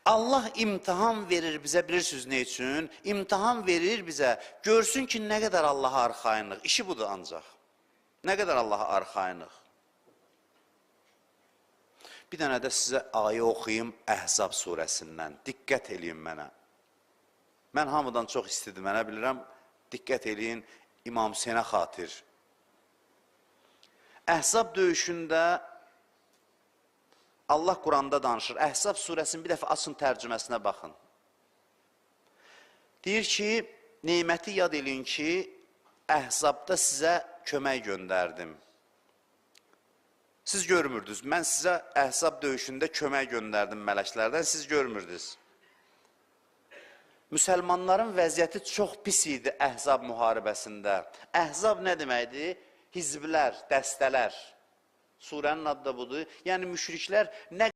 Allah imtihan verir bizə, bilirsiniz ne üçün? İmtihan verir bizə, görsün ki, nə qədər Allaha arxayınlıq. İşi budur ancaq. Nə qədər Allaha arxayınlıq. Bir dənə də sizə ayə oxuyayım Əhzab surəsindən. Diqqət eləyin mənə. Mən hamıdan çox istidir, mənə bilirəm. Diqqət eləyin İmam Hüseynə xatir. Əhzab döyüşündə Allah Quranda danışır. Əhzab surəsinin bir dəfə açın tərcüməsinə baxın. Deyir ki, neməti yad eləyin ki, Əhzabda sizə kömək göndərdim. Siz görmürdünüz. Mən sizə Əhzab döyüşündə kömək göndərdim mələklərdən, siz görmürdünüz. Müsəlmanların vəziyyəti çox pis idi Əhzab müharibəsində. Əhzab nə deməkdir? Hizblər, dəstələr. Surənin adı da budur. Yəni müşriklər nə